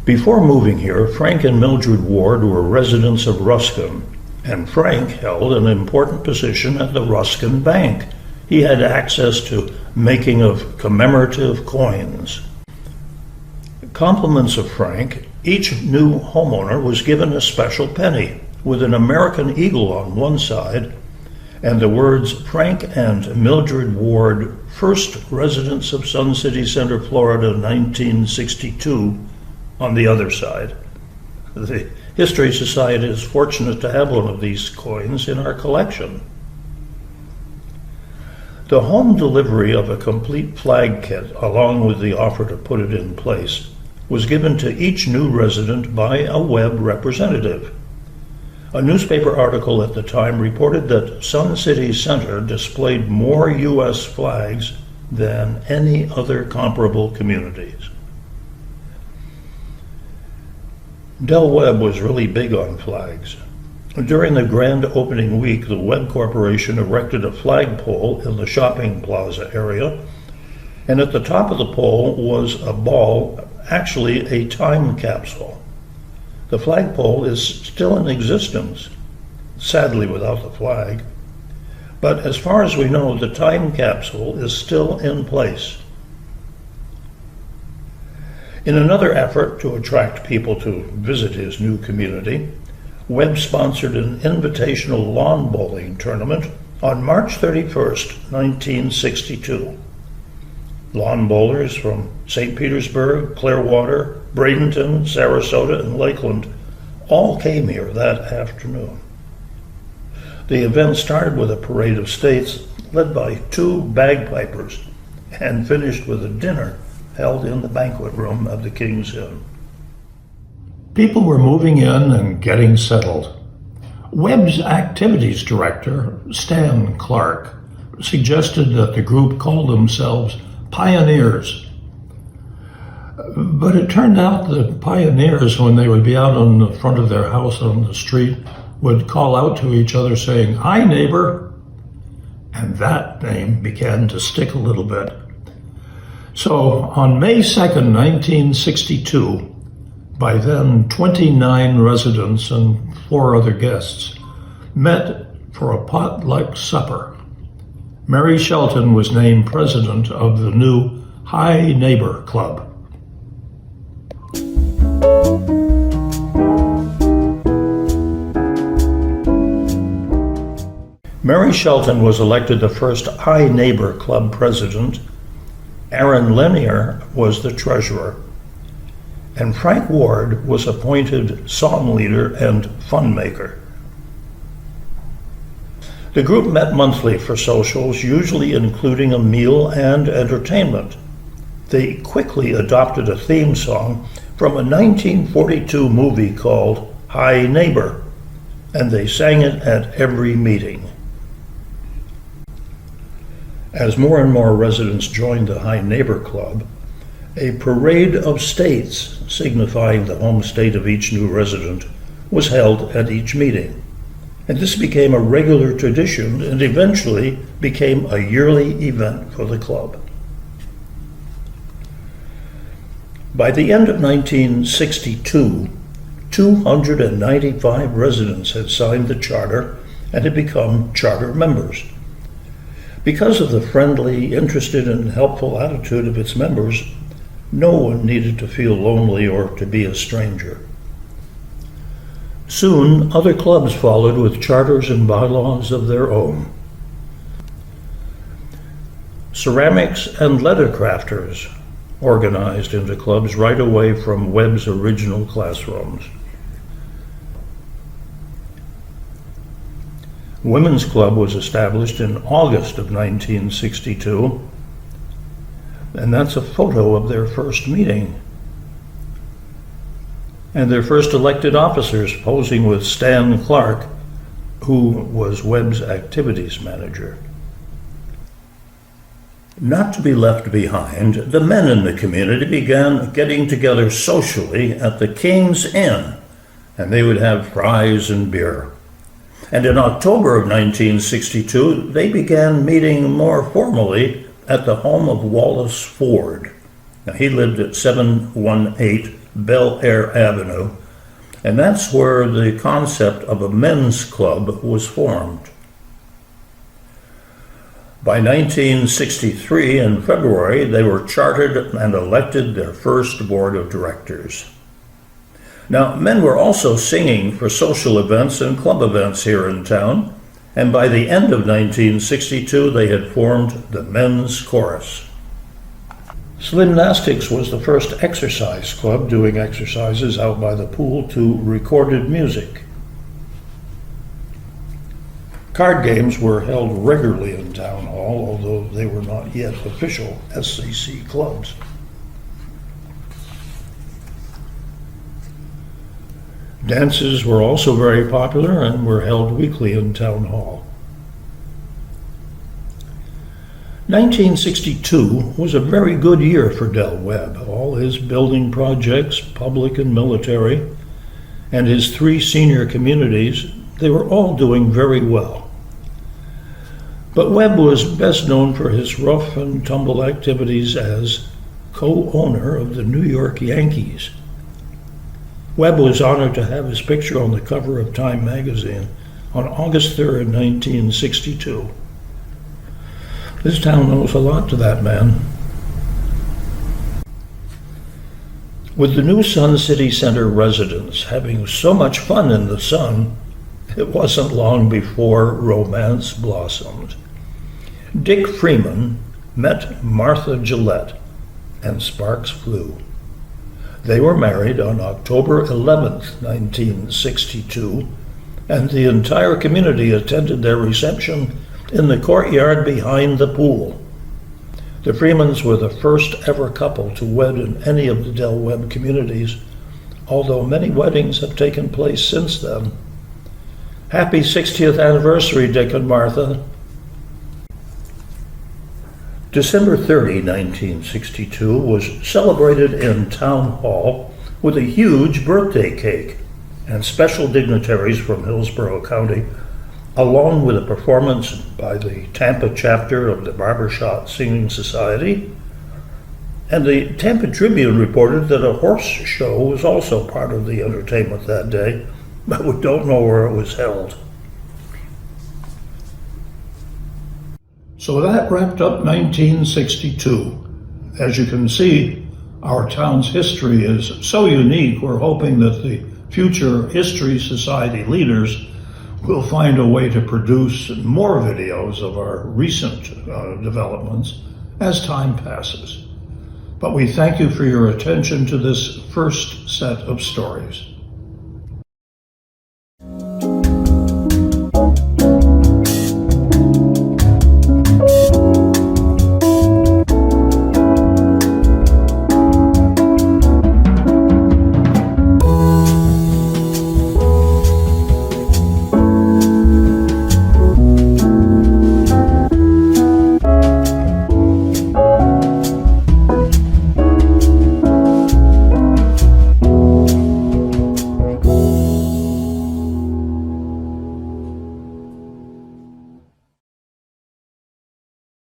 Before moving here, Frank and Mildred Ward were residents of Ruskin, and Frank held an important position at the Ruskin Bank. He had access to making of commemorative coins. Compliments of Frank, each new homeowner was given a special penny with an American eagle on one side and the words Frank and Mildred Ward, first residents of Sun City Center, Florida, 1962, on the other side. The History Society is fortunate to have one of these coins in our collection. The home delivery of a complete flag kit, along with the offer to put it in place, was given to each new resident by a Webb representative. A newspaper article at the time reported that Sun City Center displayed more U.S. flags than any other comparable communities. Del Webb was really big on flags. During the grand opening week, the Webb Corporation erected a flagpole in the shopping plaza area, and at the top of the pole was a ball, actually a time capsule. The flagpole is still in existence, sadly without the flag, but as far as we know, the time capsule is still in place. In another effort to attract people to visit his new community, Webb sponsored an invitational lawn bowling tournament on March 31st, 1962. Lawn bowlers from St. Petersburg, Clearwater, Bradenton, Sarasota, and Lakeland all came here that afternoon. The event started with a parade of states led by two bagpipers and finished with a dinner held in the banquet room of the King's Inn. People were moving in and getting settled. Webb's activities director, Stan Clark, suggested that the group call themselves Pioneers. But it turned out that pioneers, when they would be out on the front of their house on the street, would call out to each other saying, "Hi, neighbor." And that name began to stick a little bit. So on May 2nd, 1962, by then 29 residents and 4 other guests met for a potluck supper. Mary Shelton was named president of the new Hi Neighbor Club. Mary Shelton was elected the first Hi Neighbor Club president. Aaron Lanier was the treasurer, and Frank Ward was appointed song leader and fun maker. The group met monthly for socials, usually including a meal and entertainment. They quickly adopted a theme song from a 1942 movie called Hi Neighbor, and they sang it at every meeting. As more and more residents joined the Hi Neighbor Club, a parade of states, signifying the home state of each new resident, was held at each meeting. And this became a regular tradition and eventually became a yearly event for the club. By the end of 1962, 295 residents had signed the charter and had become charter members. Because of the friendly, interested, and helpful attitude of its members, no one needed to feel lonely or to be a stranger. Soon, other clubs followed with charters and bylaws of their own. Ceramics and leather crafters organized into clubs right away from Webb's original classrooms. Women's Club was established in August of 1962, and that's a photo of their first meeting. And their first elected officers posing with Stan Clark, who was Webb's activities manager. Not to be left behind, the men in the community began getting together socially at the King's Inn, and they would have fries and beer. And in October of 1962, they began meeting more formally at the home of Wallace Ford. Now, he lived at 718 Bel Air Avenue, and that's where the concept of a men's club was formed. By 1963, in February, they were chartered and elected their first board of directors. Now, men were also singing for social events and club events here in town, and by the end of 1962, they had formed the Men's Chorus. Slimnastics was the first exercise club doing exercises out by the pool to recorded music. Card games were held regularly in Town Hall, although they were not yet official SCC clubs. Dances were also very popular and were held weekly in Town Hall. 1962 was a very good year for Del Webb. All his building projects, public and military, and his 3 senior communities, they were all doing very well. But Webb was best known for his rough and tumble activities as co-owner of the New York Yankees. Webb was honored to have his picture on the cover of Time magazine on August 3rd, 1962. This town owes a lot to that man. With the new Sun City Center residents having so much fun in the sun, it wasn't long before romance blossomed. Dick Freeman met Martha Gillette, and sparks flew. They were married on October 11th, 1962, and the entire community attended their reception in the courtyard behind the pool. The Freemans were the first ever couple to wed in any of the Del Webb communities, although many weddings have taken place since then. Happy 60th anniversary, Dick and Martha. December 30, 1962 was celebrated in Town Hall with a huge birthday cake and special dignitaries from Hillsborough County, along with a performance by the Tampa chapter of the Barbershop Singing Society. And the Tampa Tribune reported that a horse show was also part of the entertainment that day, but we don't know where it was held. So that wrapped up 1962. As you can see, our town's history is so unique, we're hoping that the future History Society leaders will find a way to produce more videos of our recent developments as time passes. But we thank you for your attention to this first set of stories.